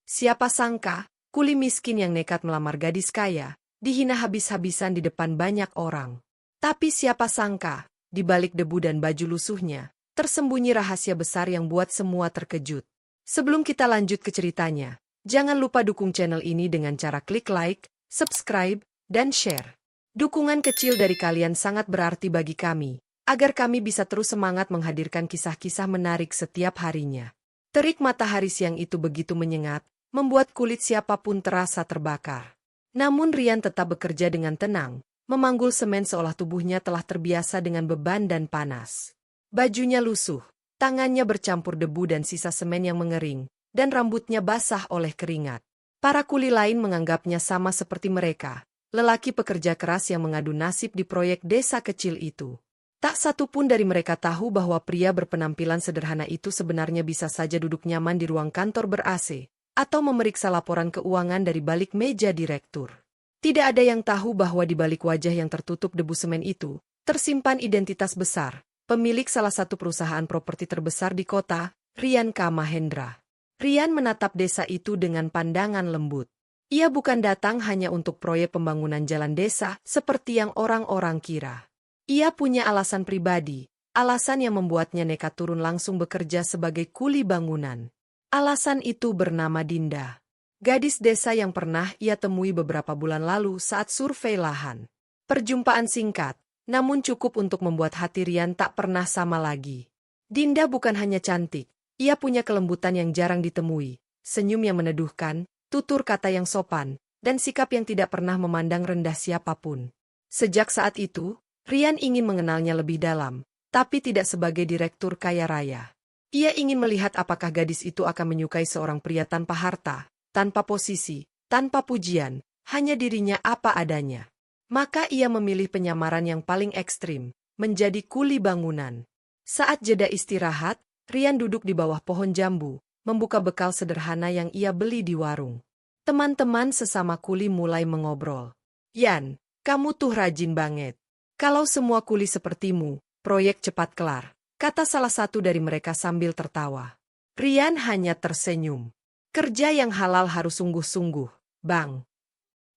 Siapa sangka, kuli miskin yang nekat melamar gadis kaya, dihina habis-habisan di depan banyak orang. Tapi siapa sangka, di balik debu dan baju lusuhnya, tersembunyi rahasia besar yang buat semua terkejut. Sebelum kita lanjut ke ceritanya, jangan lupa dukung channel ini dengan cara klik like, subscribe, dan share. Dukungan kecil dari kalian sangat berarti bagi kami, agar kami bisa terus semangat menghadirkan kisah-kisah menarik setiap harinya. Terik matahari siang itu begitu menyengat, membuat kulit siapapun terasa terbakar. Namun Rian tetap bekerja dengan tenang, memanggul semen seolah tubuhnya telah terbiasa dengan beban dan panas. Bajunya lusuh, tangannya bercampur debu dan sisa semen yang mengering, dan rambutnya basah oleh keringat. Para kuli lain menganggapnya sama seperti mereka, lelaki pekerja keras yang mengadu nasib di proyek desa kecil itu. Tak satu pun dari mereka tahu bahwa pria berpenampilan sederhana itu sebenarnya bisa saja duduk nyaman di ruang kantor ber-AC, atau memeriksa laporan keuangan dari balik meja direktur. Tidak ada yang tahu bahwa di balik wajah yang tertutup debu semen itu, tersimpan identitas besar, pemilik salah satu perusahaan properti terbesar di kota, Rian K. Mahendra. Rian menatap desa itu dengan pandangan lembut. Ia bukan datang hanya untuk proyek pembangunan jalan desa, seperti yang orang-orang kira. Ia punya alasan pribadi, alasan yang membuatnya nekat turun langsung bekerja sebagai kuli bangunan. Alasan itu bernama Dinda. Gadis desa yang pernah ia temui beberapa bulan lalu saat survei lahan. Perjumpaan singkat, namun cukup untuk membuat hati Rian tak pernah sama lagi. Dinda bukan hanya cantik, ia punya kelembutan yang jarang ditemui, senyum yang meneduhkan, tutur kata yang sopan, dan sikap yang tidak pernah memandang rendah siapapun. Sejak saat itu, Rian ingin mengenalnya lebih dalam, tapi tidak sebagai direktur kaya raya. Ia ingin melihat apakah gadis itu akan menyukai seorang pria tanpa harta, tanpa posisi, tanpa pujian, hanya dirinya apa adanya. Maka ia memilih penyamaran yang paling ekstrim, menjadi kuli bangunan. Saat jeda istirahat, Rian duduk di bawah pohon jambu, membuka bekal sederhana yang ia beli di warung. Teman-teman sesama kuli mulai mengobrol. "Yan, kamu tuh rajin banget. Kalau semua kuli sepertimu, proyek cepat kelar," kata salah satu dari mereka sambil tertawa. Rian hanya tersenyum. "Kerja yang halal harus sungguh-sungguh, Bang."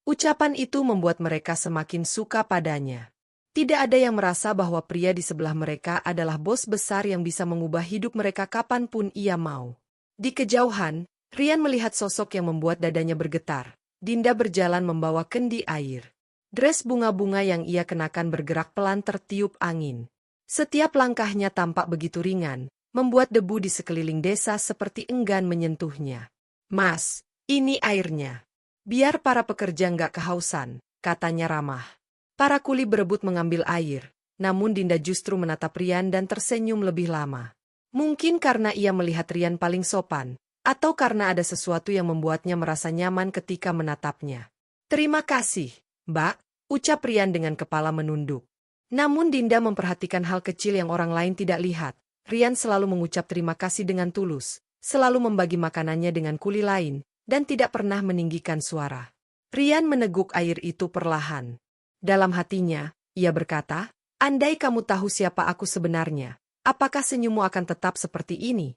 Ucapan itu membuat mereka semakin suka padanya. Tidak ada yang merasa bahwa pria di sebelah mereka adalah bos besar yang bisa mengubah hidup mereka kapanpun ia mau. Di kejauhan, Rian melihat sosok yang membuat dadanya bergetar. Dinda berjalan membawa kendi air. Dres bunga-bunga yang ia kenakan bergerak pelan tertiup angin. Setiap langkahnya tampak begitu ringan, membuat debu di sekeliling desa seperti enggan menyentuhnya. "Mas, ini airnya. Biar para pekerja nggak kehausan," katanya ramah. Para kuli berebut mengambil air, namun Dinda justru menatap Rian dan tersenyum lebih lama. Mungkin karena ia melihat Rian paling sopan, atau karena ada sesuatu yang membuatnya merasa nyaman ketika menatapnya. "Terima kasih, Mbak," ucap Rian dengan kepala menunduk. Namun Dinda memperhatikan hal kecil yang orang lain tidak lihat. Rian selalu mengucap terima kasih dengan tulus, selalu membagi makanannya dengan kuli lain, dan tidak pernah meninggikan suara. Rian meneguk air itu perlahan. Dalam hatinya, ia berkata, "Andai kamu tahu siapa aku sebenarnya, apakah senyummu akan tetap seperti ini?"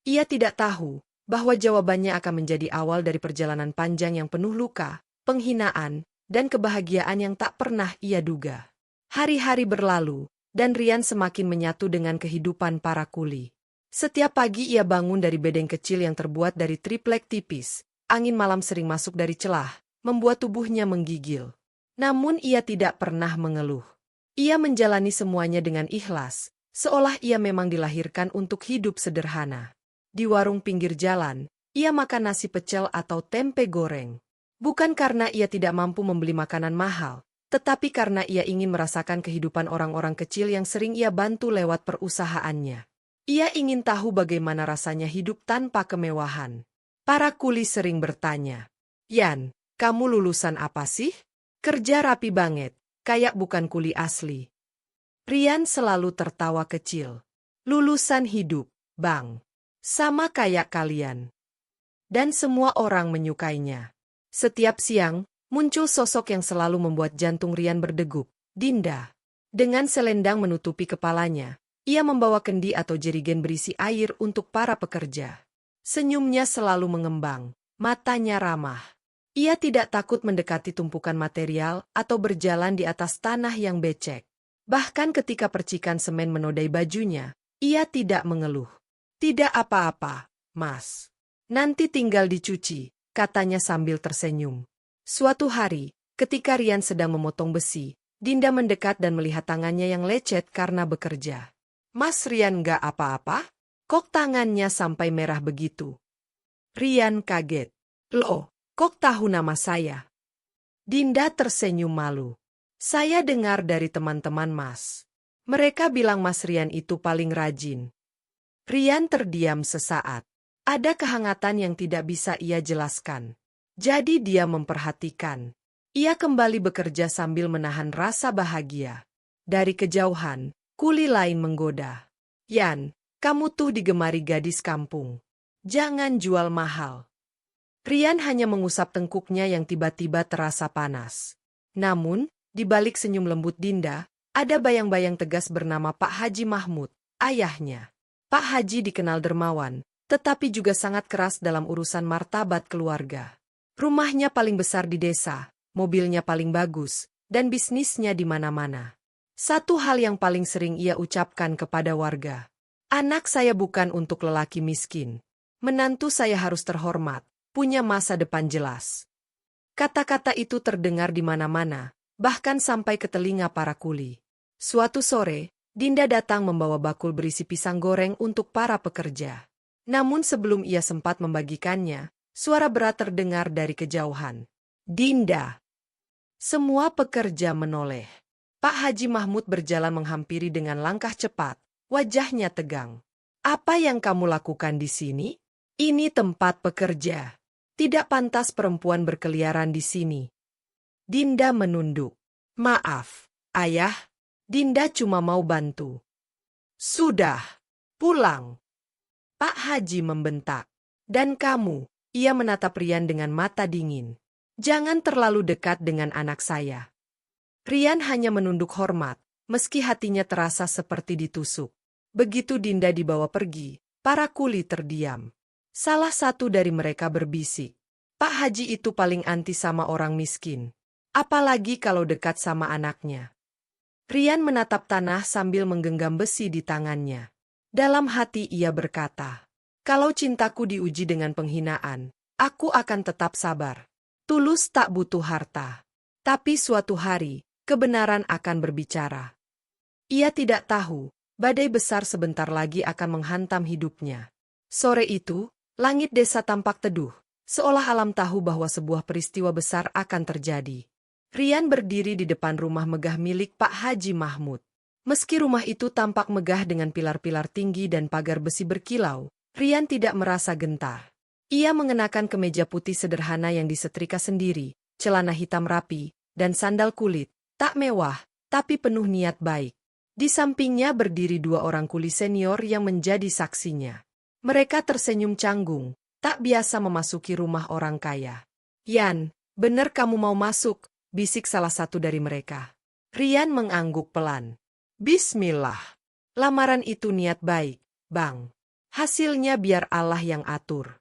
Ia tidak tahu bahwa jawabannya akan menjadi awal dari perjalanan panjang yang penuh luka, penghinaan, dan kebahagiaan yang tak pernah ia duga. Hari-hari berlalu, dan Rian semakin menyatu dengan kehidupan para kuli. Setiap pagi ia bangun dari bedeng kecil yang terbuat dari triplek tipis. Angin malam sering masuk dari celah, membuat tubuhnya menggigil. Namun ia tidak pernah mengeluh. Ia menjalani semuanya dengan ikhlas, seolah ia memang dilahirkan untuk hidup sederhana. Di warung pinggir jalan, ia makan nasi pecel atau tempe goreng. Bukan karena ia tidak mampu membeli makanan mahal, tetapi karena ia ingin merasakan kehidupan orang-orang kecil yang sering ia bantu lewat perusahaannya. Ia ingin tahu bagaimana rasanya hidup tanpa kemewahan. Para kuli sering bertanya, "Yan, kamu lulusan apa sih? Kerja rapi banget, kayak bukan kuli asli." Rian selalu tertawa kecil. "Lulusan hidup, Bang. Sama kayak kalian." Dan semua orang menyukainya. Setiap siang, muncul sosok yang selalu membuat jantung Rian berdegup, Dinda. Dengan selendang menutupi kepalanya, ia membawa kendi atau jerigen berisi air untuk para pekerja. Senyumnya selalu mengembang, Matanya ramah. Ia tidak takut mendekati tumpukan material atau berjalan di atas tanah yang becek. Bahkan ketika percikan semen menodai bajunya, ia tidak mengeluh. Tidak apa-apa, Mas. Nanti tinggal dicuci, katanya sambil tersenyum. Suatu hari, ketika Rian sedang memotong besi, Dinda mendekat dan melihat tangannya yang lecet karena bekerja. Mas Rian gak apa-apa? Kok tangannya sampai merah begitu? Rian kaget. Loh, kok tahu nama saya? Dinda tersenyum malu. Saya dengar dari teman-teman Mas. Mereka bilang Mas Rian itu paling rajin. Rian terdiam sesaat. Ada kehangatan yang tidak bisa ia jelaskan. Jadi dia memperhatikan. Ia kembali bekerja sambil menahan rasa bahagia. Dari kejauhan, kuli lain menggoda. Yan, kamu tuh digemari gadis kampung. Jangan jual mahal. Rian hanya mengusap tengkuknya yang tiba-tiba terasa panas. Namun, di balik senyum lembut Dinda, ada bayang-bayang tegas bernama Pak Haji Mahmud, ayahnya. Pak Haji dikenal dermawan, tetapi juga sangat keras dalam urusan martabat keluarga. Rumahnya paling besar di desa, mobilnya paling bagus, dan bisnisnya di mana-mana. Satu hal yang paling sering ia ucapkan kepada warga. Anak saya bukan untuk lelaki miskin. Menantu saya harus terhormat, punya masa depan jelas. Kata-kata itu terdengar di mana-mana, bahkan sampai ke telinga para kuli. Suatu sore, Dinda datang membawa bakul berisi pisang goreng untuk para pekerja. Namun sebelum ia sempat membagikannya, suara berat terdengar dari kejauhan. Dinda! Semua pekerja menoleh. Pak Haji Mahmud berjalan menghampiri dengan langkah cepat, wajahnya tegang. Apa yang kamu lakukan di sini? Ini tempat pekerja. Tidak pantas perempuan berkeliaran di sini. Dinda menunduk. Maaf, Ayah. Dinda cuma mau bantu. Sudah, pulang. Pak Haji membentak. Dan kamu, ia menatap Rian dengan mata dingin. Jangan terlalu dekat dengan anak saya. Rian hanya menunduk hormat, meski hatinya terasa seperti ditusuk. Begitu Dinda dibawa pergi, para kuli terdiam. Salah satu dari mereka berbisik. Pak Haji itu paling anti sama orang miskin. Apalagi kalau dekat sama anaknya. Rian menatap tanah sambil menggenggam besi di tangannya. Dalam hati ia berkata, kalau cintaku diuji dengan penghinaan, aku akan tetap sabar. Tulus tak butuh harta. Tapi suatu hari, kebenaran akan berbicara. Ia tidak tahu, badai besar sebentar lagi akan menghantam hidupnya. Sore itu, langit desa tampak teduh, seolah alam tahu bahwa sebuah peristiwa besar akan terjadi. Rian berdiri di depan rumah megah milik Pak Haji Mahmud. Meski rumah itu tampak megah dengan pilar-pilar tinggi dan pagar besi berkilau, Rian tidak merasa gentar. Ia mengenakan kemeja putih sederhana yang disetrika sendiri, celana hitam rapi, dan sandal kulit, tak mewah, tapi penuh niat baik. Di sampingnya berdiri dua orang kuli senior yang menjadi saksinya. Mereka tersenyum canggung, tak biasa memasuki rumah orang kaya. Yan, bener kamu mau masuk, bisik salah satu dari mereka. Rian mengangguk pelan. Bismillah. Lamaran itu niat baik, Bang. Hasilnya biar Allah yang atur.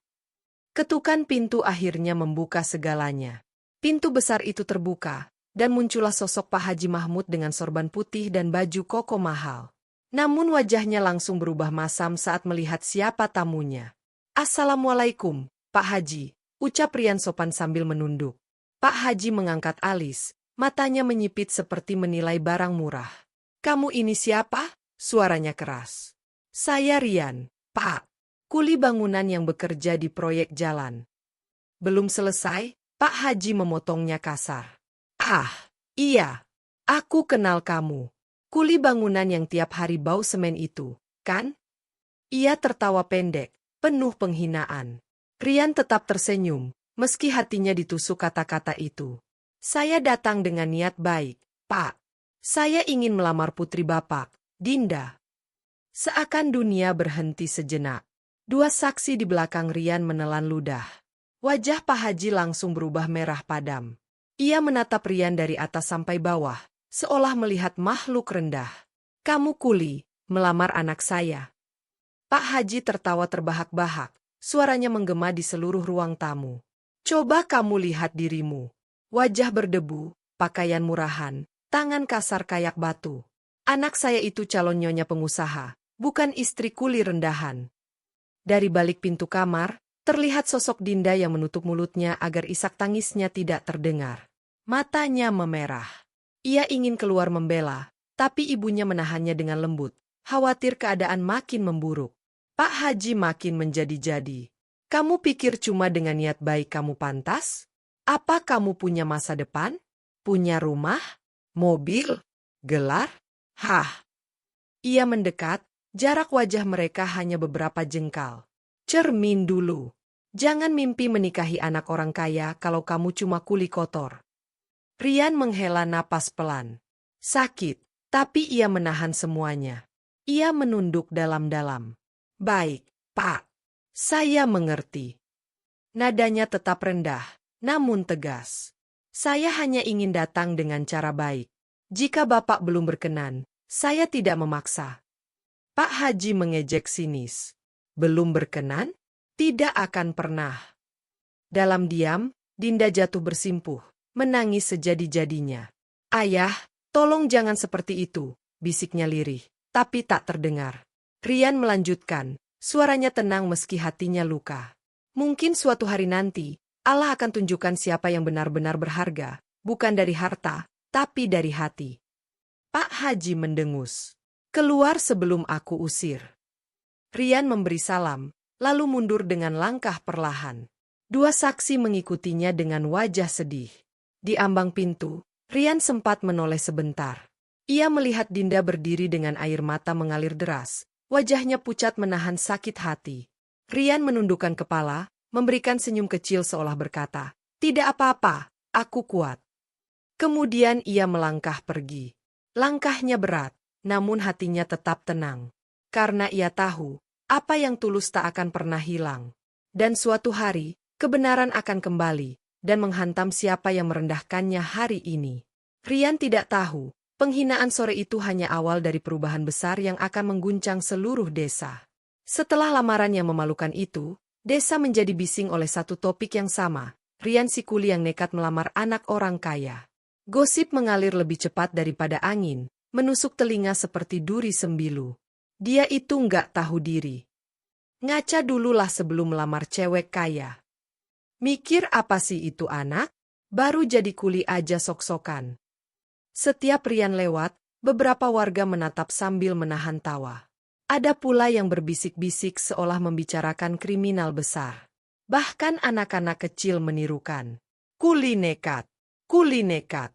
Ketukan pintu akhirnya membuka segalanya. Pintu besar itu terbuka, dan muncullah sosok Pak Haji Mahmud dengan sorban putih dan baju koko mahal. Namun wajahnya langsung berubah masam saat melihat siapa tamunya. Assalamualaikum, Pak Haji, ucap Rian sopan sambil menunduk. Pak Haji mengangkat alis, matanya menyipit seperti menilai barang murah. Kamu ini siapa? Suaranya keras. Saya Rian, Pak. Kuli bangunan yang bekerja di proyek jalan. Belum selesai, Pak Haji memotongnya kasar. Ah, iya. Aku kenal kamu. Kuli bangunan yang tiap hari bau semen itu, kan? Ia tertawa pendek, penuh penghinaan. Rian tetap tersenyum, meski hatinya ditusuk kata-kata itu. Saya datang dengan niat baik, Pak. Saya ingin melamar putri Bapak, Dinda. Seakan dunia berhenti sejenak. Dua saksi di belakang Rian menelan ludah. Wajah Pak Haji langsung berubah merah padam. Ia menatap Rian dari atas sampai bawah, seolah melihat makhluk rendah. Kamu kuli, melamar anak saya. Pak Haji tertawa terbahak-bahak, Suaranya menggema di seluruh ruang tamu. Coba kamu lihat dirimu. Wajah berdebu, pakaian murahan, tangan kasar kayak batu. Anak saya itu calon nyonya pengusaha, bukan istri kuli rendahan. Dari balik pintu kamar, terlihat sosok Dinda yang menutup mulutnya agar isak tangisnya tidak terdengar. Matanya memerah. Ia ingin keluar membela, tapi ibunya menahannya dengan lembut, khawatir keadaan makin memburuk. Pak Haji makin menjadi-jadi. Kamu pikir cuma dengan niat baik kamu pantas? Apa kamu punya masa depan? Punya rumah? Mobil? Gelar? Hah? Ia mendekat, jarak wajah mereka hanya beberapa jengkal. Cermin dulu. Jangan mimpi menikahi anak orang kaya kalau kamu cuma kuli kotor. Rian menghela napas pelan. Sakit, tapi ia menahan semuanya. Ia menunduk dalam-dalam. Baik, Pak. Saya mengerti. Nadanya tetap rendah, namun tegas. Saya hanya ingin datang dengan cara baik. Jika Bapak belum berkenan, saya tidak memaksa. Pak Haji mengejek sinis. Belum berkenan? Tidak akan pernah. Dalam diam, Dinda jatuh bersimpuh, menangis sejadi-jadinya. Ayah, tolong jangan seperti itu, bisiknya lirih, tapi tak terdengar. Rian melanjutkan, suaranya tenang meski hatinya luka. Mungkin suatu hari nanti, Allah akan tunjukkan siapa yang benar-benar berharga, bukan dari harta, tapi dari hati. Pak Haji mendengus. Keluar sebelum aku usir. Rian memberi salam, lalu mundur dengan langkah perlahan. Dua saksi mengikutinya dengan wajah sedih. Di ambang pintu, Rian sempat menoleh sebentar. Ia melihat Dinda berdiri dengan air mata mengalir deras. Wajahnya pucat menahan sakit hati. Rian menundukkan kepala, memberikan senyum kecil seolah berkata, "Tidak apa-apa, aku kuat." Kemudian ia melangkah pergi. Langkahnya berat, namun hatinya tetap tenang. Karena ia tahu, apa yang tulus tak akan pernah hilang. Dan suatu hari, kebenaran akan kembali, dan menghantam siapa yang merendahkannya hari ini. Rian tidak tahu, penghinaan sore itu hanya awal dari perubahan besar yang akan mengguncang seluruh desa. Setelah lamaran yang memalukan itu, desa menjadi bising oleh satu topik yang sama, Rian si kuli yang nekat melamar anak orang kaya. Gosip mengalir lebih cepat daripada angin, menusuk telinga seperti duri sembilu. Dia itu nggak tahu diri. Ngaca dululah sebelum melamar cewek kaya. Mikir apa sih itu anak? Baru jadi kuli aja sok-sokan. Setiap Rian lewat, beberapa warga menatap sambil menahan tawa. Ada pula yang berbisik-bisik seolah membicarakan kriminal besar. Bahkan anak-anak kecil menirukan. Kuli nekat, kuli nekat.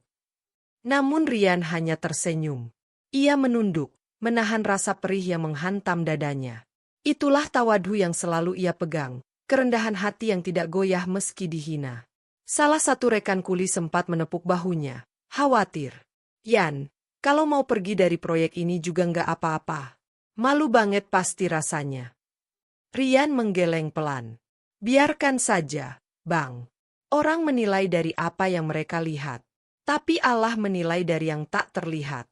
Namun Rian hanya tersenyum. Ia menunduk, menahan rasa perih yang menghantam dadanya. Itulah tawadhu yang selalu ia pegang, kerendahan hati yang tidak goyah meski dihina. Salah satu rekan kuli sempat menepuk bahunya, khawatir. Yan, kalau mau pergi dari proyek ini juga nggak apa-apa. Malu banget pasti rasanya. Rian menggeleng pelan. Biarkan saja, Bang. Orang menilai dari apa yang mereka lihat. Tapi Allah menilai dari yang tak terlihat.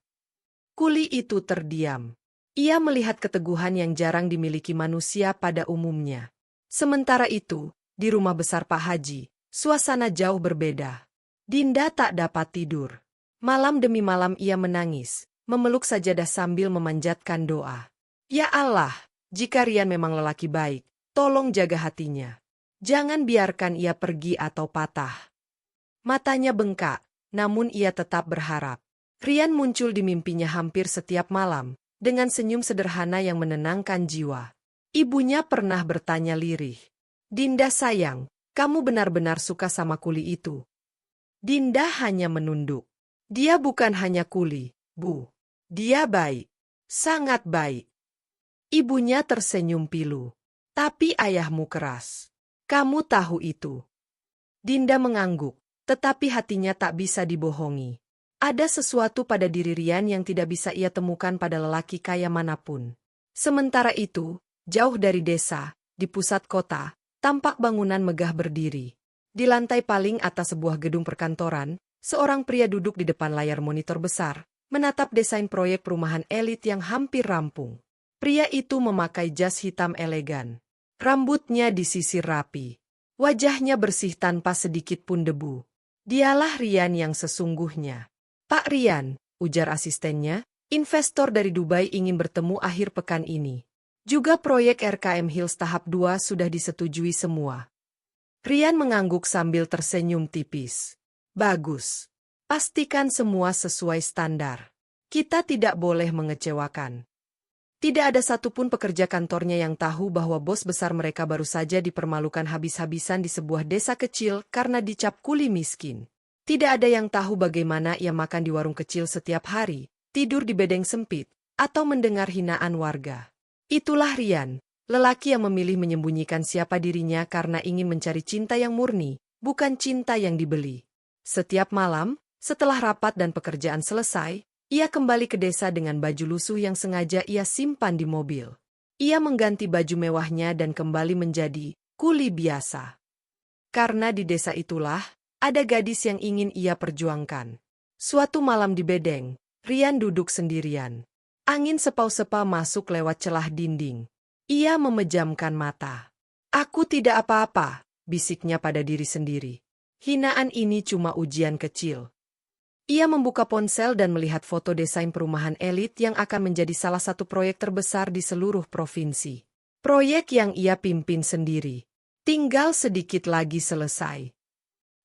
Kuli itu terdiam. Ia melihat keteguhan yang jarang dimiliki manusia pada umumnya. Sementara itu, di rumah besar Pak Haji, suasana jauh berbeda. Dinda tak dapat tidur. Malam demi malam ia menangis, memeluk sajadah sambil memanjatkan doa. Ya Allah, jika Rian memang lelaki baik, tolong jaga hatinya. Jangan biarkan ia pergi atau patah. Matanya bengkak, namun ia tetap berharap. Rian muncul di mimpinya hampir setiap malam, dengan senyum sederhana yang menenangkan jiwa. Ibunya pernah bertanya lirih. Dinda sayang, kamu benar-benar suka sama kuli itu? Dinda hanya menunduk. Dia bukan hanya kuli, Bu. Dia baik. Sangat baik. Ibunya tersenyum pilu. Tapi ayahmu keras. Kamu tahu itu. Dinda mengangguk, tetapi hatinya tak bisa dibohongi. Ada sesuatu pada diri Rian yang tidak bisa ia temukan pada lelaki kaya manapun. Sementara itu, jauh dari desa, di pusat kota, tampak bangunan megah berdiri. Di lantai paling atas sebuah gedung perkantoran, seorang pria duduk di depan layar monitor besar, menatap desain proyek perumahan elit yang hampir rampung. Pria itu memakai jas hitam elegan. Rambutnya disisir rapi. Wajahnya bersih tanpa sedikit pun debu. Dialah Rian yang sesungguhnya. "Pak Rian," ujar asistennya, "investor dari Dubai ingin bertemu akhir pekan ini. Juga proyek RKM Hills tahap 2 sudah disetujui semua." Rian mengangguk sambil tersenyum tipis. "Bagus. Pastikan semua sesuai standar. Kita tidak boleh mengecewakan." Tidak ada satupun pekerja kantornya yang tahu bahwa bos besar mereka baru saja dipermalukan habis-habisan di sebuah desa kecil karena dicap kuli miskin. Tidak ada yang tahu bagaimana ia makan di warung kecil setiap hari, tidur di bedeng sempit, atau mendengar hinaan warga. Itulah Rian, lelaki yang memilih menyembunyikan siapa dirinya karena ingin mencari cinta yang murni, bukan cinta yang dibeli. Setiap malam, setelah rapat dan pekerjaan selesai, ia kembali ke desa dengan baju lusuh yang sengaja ia simpan di mobil. Ia mengganti baju mewahnya dan kembali menjadi kuli biasa. Karena di desa itulah, ada gadis yang ingin ia perjuangkan. Suatu malam di bedeng, Rian duduk sendirian. Angin sepau-sepau masuk lewat celah dinding. Ia memejamkan mata. "Aku tidak apa-apa," bisiknya pada diri sendiri. "Hinaan ini cuma ujian kecil." Ia membuka ponsel dan melihat foto desain perumahan elit yang akan menjadi salah satu proyek terbesar di seluruh provinsi. Proyek yang ia pimpin sendiri. Tinggal sedikit lagi selesai.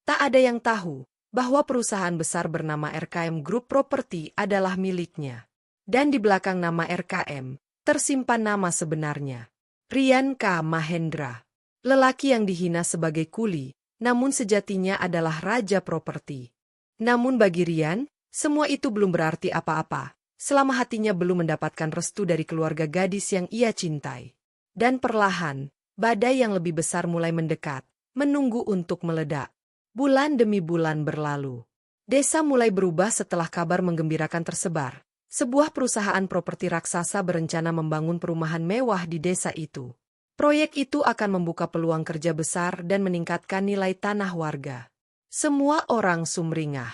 Tak ada yang tahu bahwa perusahaan besar bernama RKM Group Property adalah miliknya. Dan di belakang nama RKM, tersimpan nama sebenarnya. Rian K. Mahendra. Lelaki yang dihina sebagai kuli, namun sejatinya adalah raja properti. Namun bagi Rian, semua itu belum berarti apa-apa, selama hatinya belum mendapatkan restu dari keluarga gadis yang ia cintai. Dan perlahan, badai yang lebih besar mulai mendekat, menunggu untuk meledak. Bulan demi bulan berlalu. Desa mulai berubah setelah kabar menggembirakan tersebar. Sebuah perusahaan properti raksasa berencana membangun perumahan mewah di desa itu. Proyek itu akan membuka peluang kerja besar dan meningkatkan nilai tanah warga. Semua orang sumringah.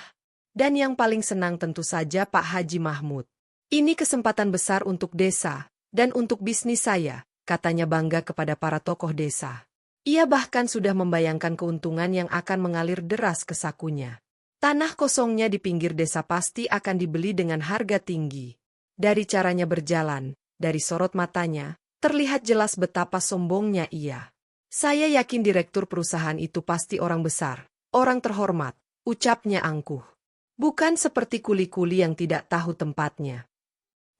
Dan yang paling senang tentu saja Pak Haji Mahmud. "Ini kesempatan besar untuk desa, dan untuk bisnis saya," katanya bangga kepada para tokoh desa. Ia bahkan sudah membayangkan keuntungan yang akan mengalir deras ke sakunya. Tanah kosongnya di pinggir desa pasti akan dibeli dengan harga tinggi. Dari caranya berjalan, dari sorot matanya, terlihat jelas betapa sombongnya ia. "Saya yakin direktur perusahaan itu pasti orang besar. Orang terhormat," ucapnya angkuh. Bukan seperti kuli-kuli yang tidak tahu tempatnya.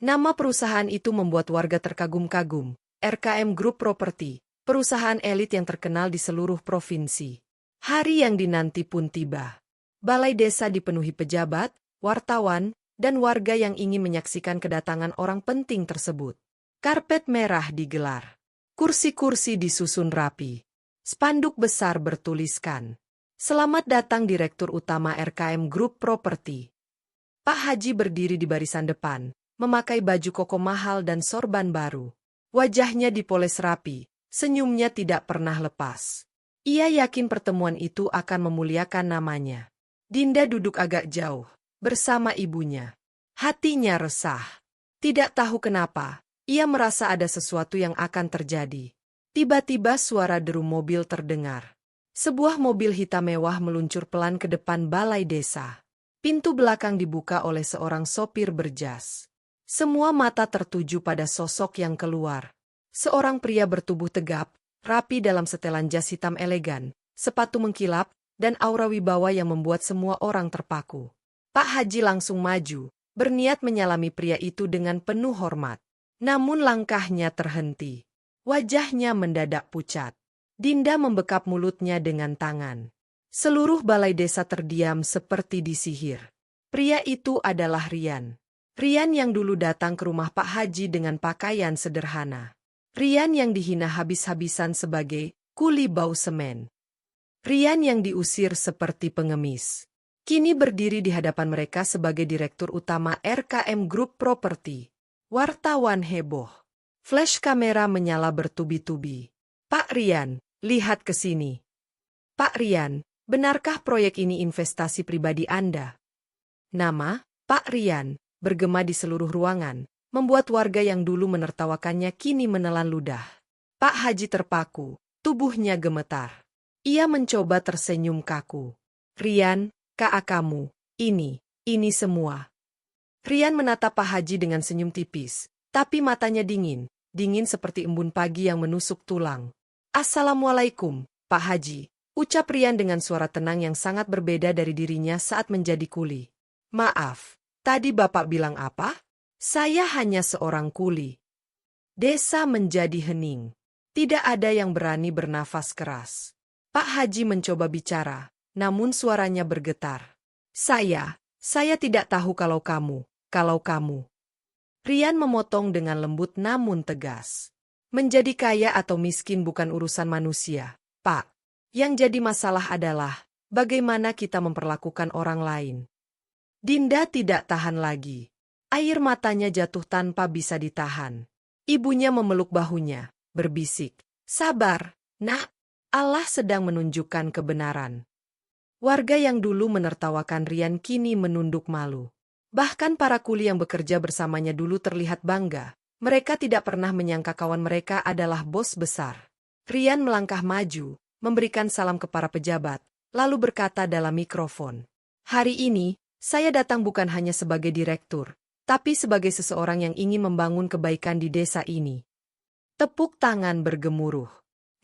Nama perusahaan itu membuat warga terkagum-kagum. RKM Group Property, perusahaan elit yang terkenal di seluruh provinsi. Hari yang dinanti pun tiba. Balai desa dipenuhi pejabat, wartawan, dan warga yang ingin menyaksikan kedatangan orang penting tersebut. Karpet merah digelar. Kursi-kursi disusun rapi. Spanduk besar bertuliskan, "Selamat datang Direktur Utama RKM Group Property." Pak Haji berdiri di barisan depan, memakai baju koko mahal dan sorban baru. Wajahnya dipoles rapi, senyumnya tidak pernah lepas. Ia yakin pertemuan itu akan memuliakan namanya. Dinda duduk agak jauh, bersama ibunya. Hatinya resah. Tidak tahu kenapa, ia merasa ada sesuatu yang akan terjadi. Tiba-tiba suara deru mobil terdengar. Sebuah mobil hitam mewah meluncur pelan ke depan balai desa. Pintu belakang dibuka oleh seorang sopir berjas. Semua mata tertuju pada sosok yang keluar. Seorang pria bertubuh tegap, rapi dalam setelan jas hitam elegan, sepatu mengkilap, dan aura wibawa yang membuat semua orang terpaku. Pak Haji langsung maju, berniat menyalami pria itu dengan penuh hormat. Namun langkahnya terhenti. Wajahnya mendadak pucat. Dinda membekap mulutnya dengan tangan. Seluruh balai desa terdiam seperti disihir. Pria itu adalah Rian. Rian yang dulu datang ke rumah Pak Haji dengan pakaian sederhana. Rian yang dihina habis-habisan sebagai kuli bau semen. Rian yang diusir seperti pengemis. Kini berdiri di hadapan mereka sebagai Direktur Utama RKM Group Property. Wartawan heboh. Flash kamera menyala bertubi-tubi. "Pak Rian, lihat ke sini." "Pak Rian, benarkah proyek ini investasi pribadi Anda?" Nama Pak Rian bergema di seluruh ruangan, membuat warga yang dulu menertawakannya kini menelan ludah. Pak Haji terpaku, tubuhnya gemetar. Ia mencoba tersenyum kaku. Rian, kamu, ini semua. Rian menatap Pak Haji dengan senyum tipis, tapi matanya dingin seperti embun pagi yang menusuk tulang. Assalamualaikum, Pak Haji, ucap Rian dengan suara tenang yang sangat berbeda dari dirinya saat menjadi kuli. Maaf, tadi Bapak bilang apa? Saya hanya seorang kuli. Desa menjadi hening. Tidak ada yang berani bernafas keras. Pak Haji mencoba bicara, namun suaranya bergetar. Saya tidak tahu kalau kamu. Rian memotong dengan lembut namun tegas. Menjadi kaya atau miskin bukan urusan manusia, Pak. Yang jadi masalah adalah bagaimana kita memperlakukan orang lain. Dinda tidak tahan lagi. Air matanya jatuh tanpa bisa ditahan. Ibunya memeluk bahunya, berbisik. Sabar, Nak. Allah sedang menunjukkan kebenaran. Warga yang dulu menertawakan Rian kini menunduk malu. Bahkan para kuli yang bekerja bersamanya dulu terlihat bangga. Mereka tidak pernah menyangka kawan mereka adalah bos besar. Rian melangkah maju, memberikan salam ke para pejabat, lalu berkata dalam mikrofon. Hari ini, saya datang bukan hanya sebagai direktur, tapi sebagai seseorang yang ingin membangun kebaikan di desa ini. Tepuk tangan bergemuruh.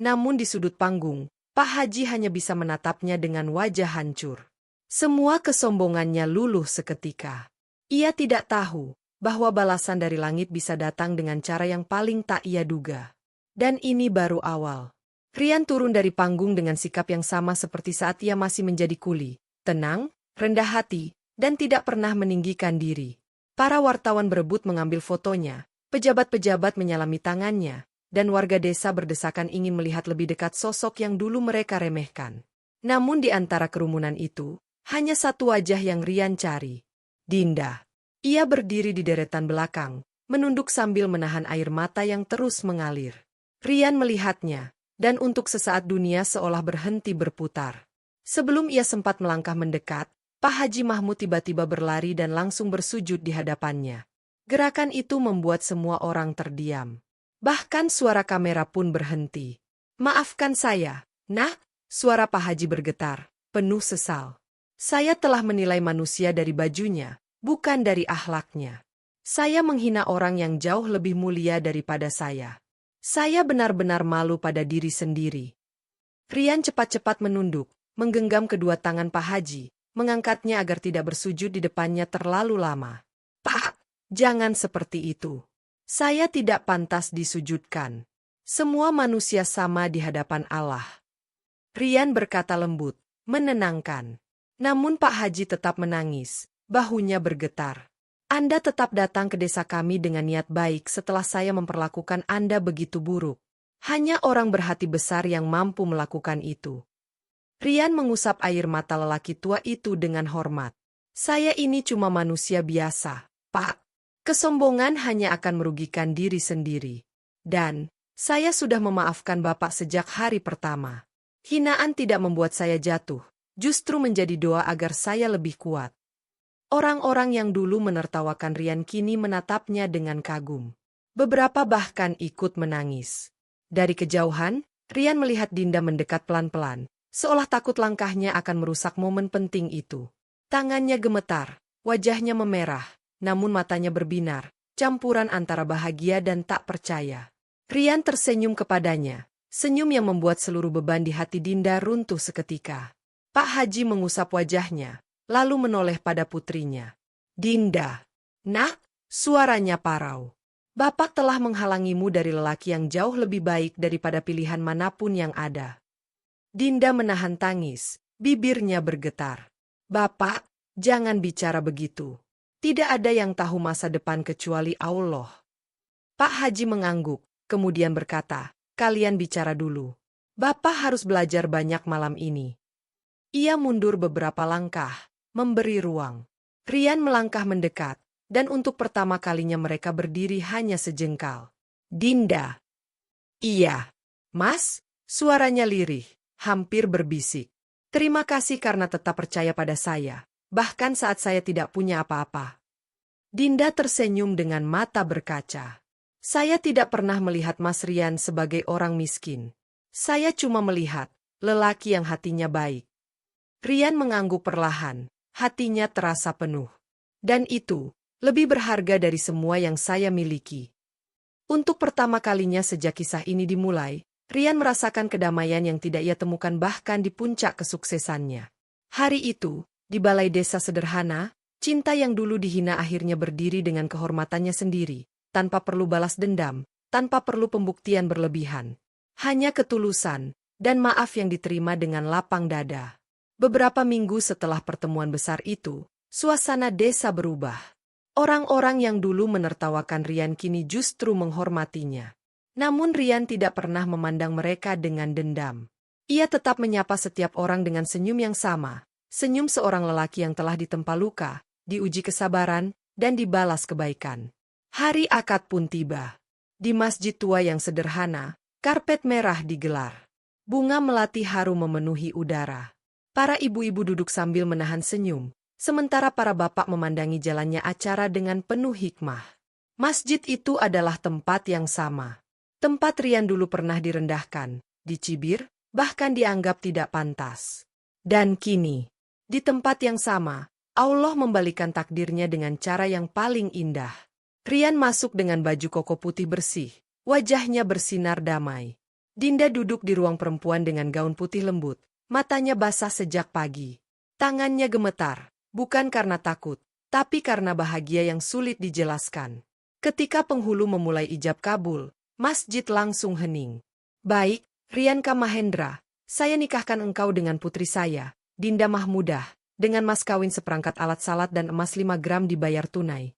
Namun di sudut panggung, Pak Haji hanya bisa menatapnya dengan wajah hancur. Semua kesombongannya luluh seketika. Ia tidak tahu bahwa balasan dari langit bisa datang dengan cara yang paling tak ia duga. Dan ini baru awal. Rian turun dari panggung dengan sikap yang sama seperti saat ia masih menjadi kuli. Tenang, rendah hati, dan tidak pernah meninggikan diri. Para wartawan berebut mengambil fotonya, pejabat-pejabat menyalami tangannya, dan warga desa berdesakan ingin melihat lebih dekat sosok yang dulu mereka remehkan. Namun di antara kerumunan itu, hanya satu wajah yang Rian cari. Dinda. Ia berdiri di deretan belakang, menunduk sambil menahan air mata yang terus mengalir. Rian melihatnya, dan untuk sesaat dunia seolah berhenti berputar. Sebelum ia sempat melangkah mendekat, Pak Haji Mahmud tiba-tiba berlari dan langsung bersujud di hadapannya. Gerakan itu membuat semua orang terdiam. Bahkan suara kamera pun berhenti. Maafkan saya, Nak, suara Pak Haji bergetar, penuh sesal. Saya telah menilai manusia dari bajunya, bukan dari akhlaknya. Saya menghina orang yang jauh lebih mulia daripada saya. Saya benar-benar malu pada diri sendiri. Rian cepat-cepat menunduk, menggenggam kedua tangan Pak Haji, mengangkatnya agar tidak bersujud di depannya terlalu lama. Pak, jangan seperti itu. Saya tidak pantas disujudkan. Semua manusia sama di hadapan Allah. Rian berkata lembut, menenangkan. Namun Pak Haji tetap menangis, bahunya bergetar. Anda tetap datang ke desa kami dengan niat baik setelah saya memperlakukan Anda begitu buruk. Hanya orang berhati besar yang mampu melakukan itu. Rian mengusap air mata lelaki tua itu dengan hormat. Saya ini cuma manusia biasa, Pak. Kesombongan hanya akan merugikan diri sendiri. Dan, saya sudah memaafkan Bapak sejak hari pertama. Hinaan tidak membuat saya jatuh, justru menjadi doa agar saya lebih kuat. Orang-orang yang dulu menertawakan Rian kini menatapnya dengan kagum. Beberapa bahkan ikut menangis. Dari kejauhan, Rian melihat Dinda mendekat pelan-pelan. Seolah takut langkahnya akan merusak momen penting itu. Tangannya gemetar, wajahnya memerah, namun matanya berbinar, campuran antara bahagia dan tak percaya. Rian tersenyum kepadanya, senyum yang membuat seluruh beban di hati Dinda runtuh seketika. Pak Haji mengusap wajahnya, lalu menoleh pada putrinya. Dinda, Nak, suaranya parau. Bapak telah menghalangimu dari lelaki yang jauh lebih baik daripada pilihan manapun yang ada. Dinda menahan tangis, bibirnya bergetar. Bapak, jangan bicara begitu. Tidak ada yang tahu masa depan kecuali Allah. Pak Haji mengangguk, kemudian berkata, kalian bicara dulu. Bapak harus belajar banyak malam ini. Ia mundur beberapa langkah, memberi ruang. Rian melangkah mendekat, dan untuk pertama kalinya mereka berdiri hanya sejengkal. Dinda. Iya. Mas, suaranya lirih. Hampir berbisik. Terima kasih karena tetap percaya pada saya, bahkan saat saya tidak punya apa-apa. Dinda tersenyum dengan mata berkaca. Saya tidak pernah melihat Mas Rian sebagai orang miskin. Saya cuma melihat lelaki yang hatinya baik. Rian mengangguk perlahan, hatinya terasa penuh. Dan itu lebih berharga dari semua yang saya miliki. Untuk pertama kalinya sejak kisah ini dimulai, Rian merasakan kedamaian yang tidak ia temukan bahkan di puncak kesuksesannya. Hari itu, di balai desa sederhana, cinta yang dulu dihina akhirnya berdiri dengan kehormatannya sendiri, tanpa perlu balas dendam, tanpa perlu pembuktian berlebihan. Hanya ketulusan dan maaf yang diterima dengan lapang dada. Beberapa minggu setelah pertemuan besar itu, suasana desa berubah. Orang-orang yang dulu menertawakan Rian kini justru menghormatinya. Namun Rian tidak pernah memandang mereka dengan dendam. Ia tetap menyapa setiap orang dengan senyum yang sama, senyum seorang lelaki yang telah ditempa luka, diuji kesabaran, dan dibalas kebaikan. Hari akad pun tiba. Di masjid tua yang sederhana, karpet merah digelar. Bunga melati harum memenuhi udara. Para ibu-ibu duduk sambil menahan senyum, sementara para bapak memandangi jalannya acara dengan penuh hikmah. Masjid itu adalah tempat yang sama. Tempat Rian dulu pernah direndahkan, dicibir, bahkan dianggap tidak pantas. Dan kini, di tempat yang sama, Allah membalikan takdirnya dengan cara yang paling indah. Rian masuk dengan baju koko putih bersih, wajahnya bersinar damai. Dinda duduk di ruang perempuan dengan gaun putih lembut, matanya basah sejak pagi. Tangannya gemetar. Bukan karena takut, tapi karena bahagia yang sulit dijelaskan. Ketika penghulu memulai ijab kabul, masjid langsung hening. Baik, Rian Kamahendra, saya nikahkan engkau dengan putri saya, Dinda Mahmudah, dengan mas kawin seperangkat alat salat dan emas 5 gram dibayar tunai.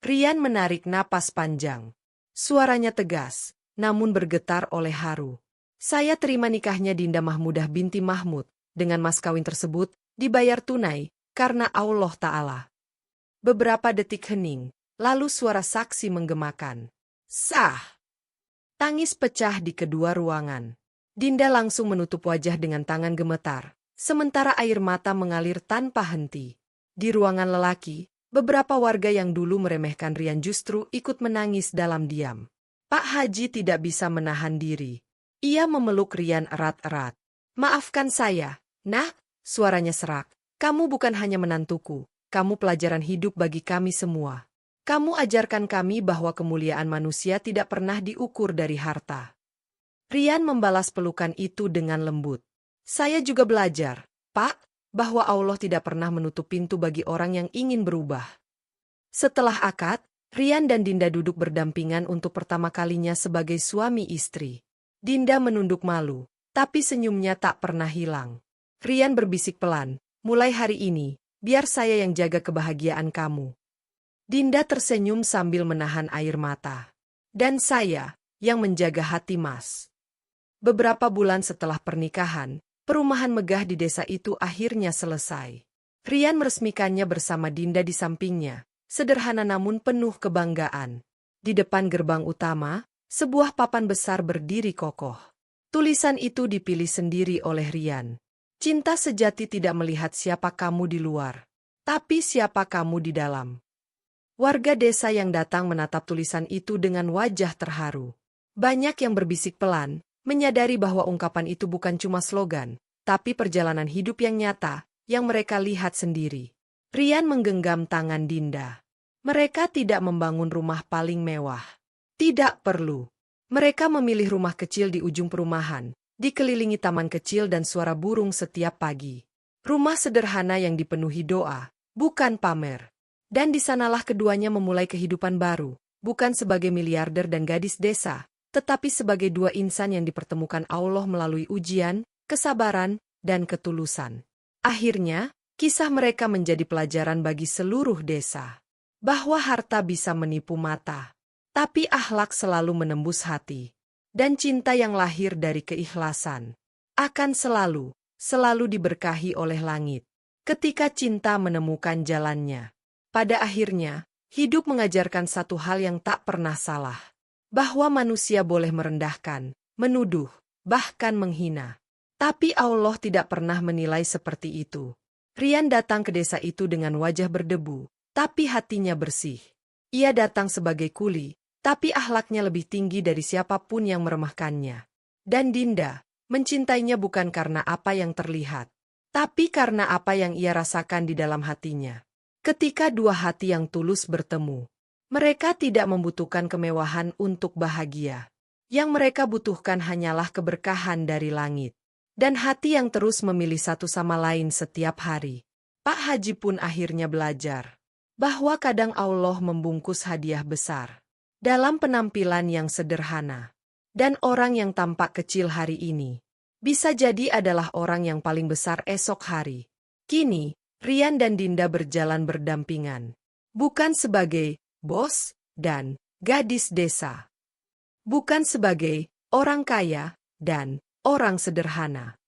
Rian menarik napas panjang. Suaranya tegas, namun bergetar oleh haru. Saya terima nikahnya Dinda Mahmudah binti Mahmud, dengan mas kawin tersebut, dibayar tunai, karena Allah Ta'ala. Beberapa detik hening, lalu suara saksi menggemakan. Sah! Tangis pecah di kedua ruangan. Dinda langsung menutup wajah dengan tangan gemetar, sementara air mata mengalir tanpa henti. Di ruangan lelaki, beberapa warga yang dulu meremehkan Rian justru ikut menangis dalam diam. Pak Haji tidak bisa menahan diri. Ia memeluk Rian erat-erat. Maafkan saya, Nak, suaranya serak. Kamu bukan hanya menantuku, kamu pelajaran hidup bagi kami semua. Kamu ajarkan kami bahwa kemuliaan manusia tidak pernah diukur dari harta. Rian membalas pelukan itu dengan lembut. Saya juga belajar, Pak, bahwa Allah tidak pernah menutup pintu bagi orang yang ingin berubah. Setelah akad, Rian dan Dinda duduk berdampingan untuk pertama kalinya sebagai suami istri. Dinda menunduk malu, tapi senyumnya tak pernah hilang. Rian berbisik pelan. Mulai hari ini, biar saya yang jaga kebahagiaan kamu. Dinda tersenyum sambil menahan air mata. Dan saya, yang menjaga hati Mas. Beberapa bulan setelah pernikahan, perumahan megah di desa itu akhirnya selesai. Rian meresmikannya bersama Dinda di sampingnya, sederhana namun penuh kebanggaan. Di depan gerbang utama, sebuah papan besar berdiri kokoh. Tulisan itu dipilih sendiri oleh Rian. Cinta sejati tidak melihat siapa kamu di luar, tapi siapa kamu di dalam. Warga desa yang datang menatap tulisan itu dengan wajah terharu. Banyak yang berbisik pelan, menyadari bahwa ungkapan itu bukan cuma slogan, tapi perjalanan hidup yang nyata, yang mereka lihat sendiri. Rian menggenggam tangan Dinda. Mereka tidak membangun rumah paling mewah. Tidak perlu. Mereka memilih rumah kecil di ujung perumahan, dikelilingi taman kecil dan suara burung setiap pagi. Rumah sederhana yang dipenuhi doa, bukan pamer. Dan di sanalah keduanya memulai kehidupan baru, bukan sebagai miliarder dan gadis desa, tetapi sebagai dua insan yang dipertemukan Allah melalui ujian, kesabaran, dan ketulusan. Akhirnya, kisah mereka menjadi pelajaran bagi seluruh desa. Bahwa harta bisa menipu mata, tapi akhlak selalu menembus hati. Dan cinta yang lahir dari keikhlasan akan selalu diberkahi oleh langit. Ketika cinta menemukan jalannya, pada akhirnya, hidup mengajarkan satu hal yang tak pernah salah. Bahwa manusia boleh merendahkan, menuduh, bahkan menghina. Tapi Allah tidak pernah menilai seperti itu. Rian datang ke desa itu dengan wajah berdebu, tapi hatinya bersih. Ia datang sebagai kuli, tapi akhlaknya lebih tinggi dari siapapun yang meremehkannya. Dan Dinda mencintainya bukan karena apa yang terlihat, tapi karena apa yang ia rasakan di dalam hatinya. Ketika dua hati yang tulus bertemu, mereka tidak membutuhkan kemewahan untuk bahagia. Yang mereka butuhkan hanyalah keberkahan dari langit. Dan hati yang terus memilih satu sama lain setiap hari. Pak Haji pun akhirnya belajar bahwa kadang Allah membungkus hadiah besar dalam penampilan yang sederhana. Dan orang yang tampak kecil hari ini bisa jadi adalah orang yang paling besar esok hari. Kini, Rian dan Dinda berjalan berdampingan. Bukan sebagai bos dan gadis desa. Bukan sebagai orang kaya dan orang sederhana.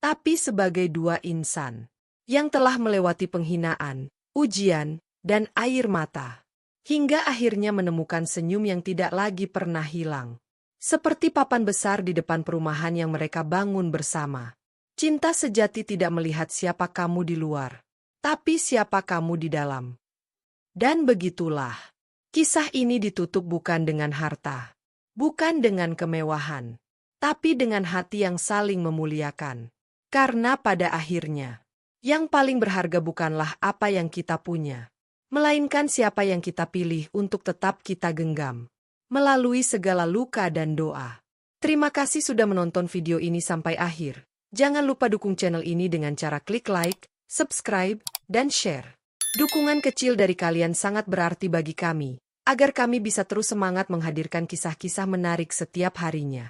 Tapi sebagai dua insan yang telah melewati penghinaan, ujian, dan air mata. Hingga akhirnya menemukan senyum yang tidak lagi pernah hilang. Seperti papan besar di depan perumahan yang mereka bangun bersama. Cinta sejati tidak melihat siapa kamu di luar, tapi siapa kamu di dalam. Dan begitulah, kisah ini ditutup bukan dengan harta, bukan dengan kemewahan, tapi dengan hati yang saling memuliakan. Karena pada akhirnya, yang paling berharga bukanlah apa yang kita punya, melainkan siapa yang kita pilih untuk tetap kita genggam melalui segala luka dan doa. Terima kasih sudah menonton video ini sampai akhir. Jangan lupa dukung channel ini dengan cara klik like, subscribe, dan share. Dukungan kecil dari kalian sangat berarti bagi kami, agar kami bisa terus semangat menghadirkan kisah-kisah menarik setiap harinya.